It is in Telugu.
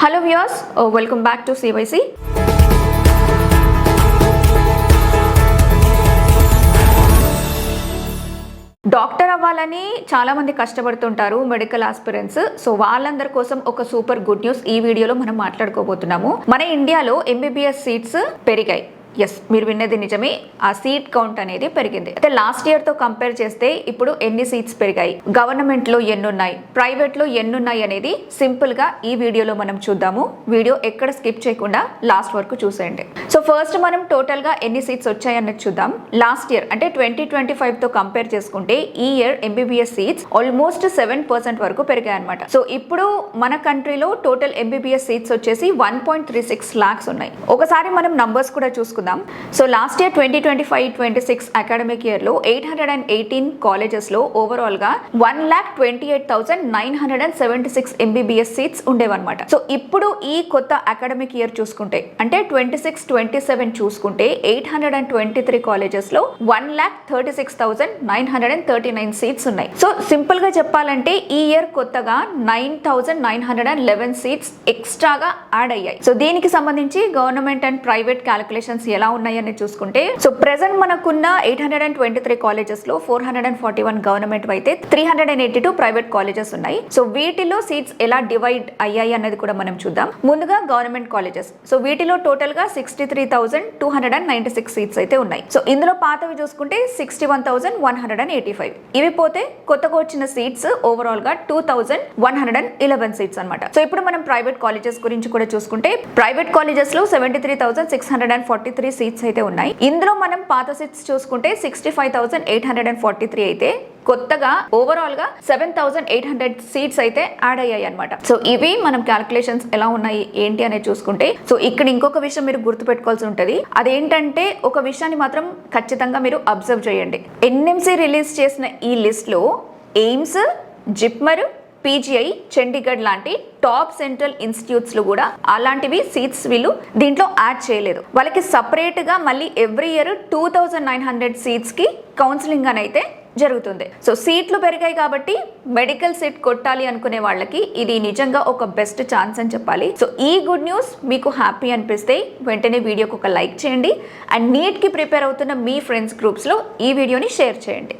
Hello viewers, welcome back to CYC. Doctor అవ్వాలని చాలా మంది కష్టపడుతుంటారు మెడికల్ ఆస్పిరెంట్స్. సో వాళ్ళందరి కోసం ఒక సూపర్ గుడ్ న్యూస్ ఈ వీడియోలో మనం మాట్లాడుకోబోతున్నాము. మన ఇండియాలో ఎంబీబీఎస్ సీట్స్ పెరిగాయి. ఎస్, మీరు విన్నది నిజమే. ఆ సీట్ కౌంట్ అనేది పెరిగింది. అయితే లాస్ట్ ఇయర్ తో కంపేర్ చేస్తే ఇప్పుడు ఎన్ని సీట్స్ పెరిగాయి, గవర్నమెంట్ లో ఎన్నున్నాయి, ప్రైవేట్ లో ఎన్నున్నాయి అనేది సింపుల్ గా ఈ వీడియోలో మనం చూద్దాము. వీడియో ఎక్కడ స్కిప్ చేయకుండా లాస్ట్ వరకు చూసేయండి. సో ఫస్ట్ మనం టోటల్ గా ఎన్ని సీట్స్ వచ్చాయన్నది చూద్దాం. లాస్ట్ ఇయర్ అంటే 2025 తో కంపేర్ చేసుకుంటే ఈ ఇయర్ ఎంబీబీఎస్ సీట్స్ ఆల్మోస్ట్ 7% వరకు పెరిగాయి అనమాట. సో ఇప్పుడు మన కంట్రీలో టోటల్ ఎంబీబీఎస్ సీట్స్ వచ్చేసి 1.36 lakhs ఉన్నాయి. ఒకసారి మనం నంబర్స్ కూడా చూసుకుందాం. So last year 2025-26 academic year లో 818 కాలేజెస్ లో ఓవరాల్ గా 1,28,976 ఎంబీబీఎస్ సీట్స్ ఉండేవన్నమాట. సో ఇప్పుడు ఈ కొత్త అకాడమిక్ ఇయర్ చూసుకుంటే అంటే 26-27 చూసుకుంటే 823 కాలేజెస్ లో 1,36,939 సీట్స్ ఉన్నాయి. సో సింపుల్ గా చెప్పాలంటే ఈ ఇయర్ కొత్తగా 9,911 సీట్స్ ఎక్స్ట్రాగా యాడ్ అయ్యాయి. సో దీనికి సంబంధించి గవర్నమెంట్ అండ్ ప్రైవేట్ క్యాలిక్యులేషన్స్ ఎలా ఉన్నాయని చూసుకుంటే, సో ప్రెసెంట్ మనకున్న 823 కాలేజెస్ లో 441 గవర్నమెంట్ అయితే 382 ప్రైవేట్ కాలేజెస్ ఉన్నాయి. సో వీటిలో సీట్స్ ఎలా డివైడ్ అయ్యాయి అన్నది కూడా మనం చూద్దాం. ముందుగా గవర్నమెంట్ కాలేజెస్, సో వీటిలో టోటల్ గా 63,296 సీట్స్ అయితే ఉన్నాయి. సో ఇందులో పాతవి చూసుకుంటే 61,185. ఇవి పోతే కొత్తగా వచ్చిన సీట్స్ ఓవరాల్ గా 2,111 సీట్స్ అన్నమాట. సో ఇప్పుడు మనం ప్రైవేట్ కాలేజెస్ గురించి కూడా చూసుకుంటే, ప్రైవేట్ కాలేజెస్ లో 73,643 సీట్స్ అయితే ఉన్నాయి. ఇందులో మనం పాత సీట్స్ చూసుకుంటే 65,843 అయితే కొత్తగా ఓవరాల్ గా 7,800 సీట్స్ అయితే యాడ్ అయ్యాయి అనమాట. సో ఇవి మనం క్యాలిక్యులేషన్స్ ఎలా ఉన్నాయి ఏంటి అనేది చూసుకుంటే, సో ఇక్కడ ఇంకొక విషయం మీరు గుర్తుపెట్టుకోవాల్సి ఉంటుంది. అదేంటంటే ఒక విషయాన్ని మాత్రం ఖచ్చితంగా మీరు అబ్జర్వ్ చేయండి. ఎన్ఎంసీ రిలీజ్ చేసిన ఈ లిస్ట్ లో ఎయిమ్స్, జిప్మర్, పీజీఐ, చండీగఢ్ లాంటి టాప్ సెంట్రల్ ఇన్స్టిట్యూట్స్ లో కూడా అలాంటివి సీట్స్ వీళ్ళు దీంట్లో యాడ్ చేయలేదు. వాళ్ళకి సపరేట్ గా మళ్ళీ ఎవ్రీ ఇయర్ 2,900 సీట్స్ కి కౌన్సిలింగ్ అని అయితే జరుగుతుంది. సో సీట్లు పెరిగాయి కాబట్టి మెడికల్ సీట్ కొట్టాలి అనుకునే వాళ్ళకి ఇది నిజంగా ఒక బెస్ట్ ఛాన్స్ అని చెప్పాలి. సో ఈ గుడ్ న్యూస్ మీకు హ్యాపీ అనిపిస్తే వెంటనే వీడియోకి ఒక లైక్ చేయండి అండ్ నీట్ కి ప్రిపేర్ అవుతున్న మీ ఫ్రెండ్స్ గ్రూప్స్ లో ఈ వీడియోని షేర్ చేయండి.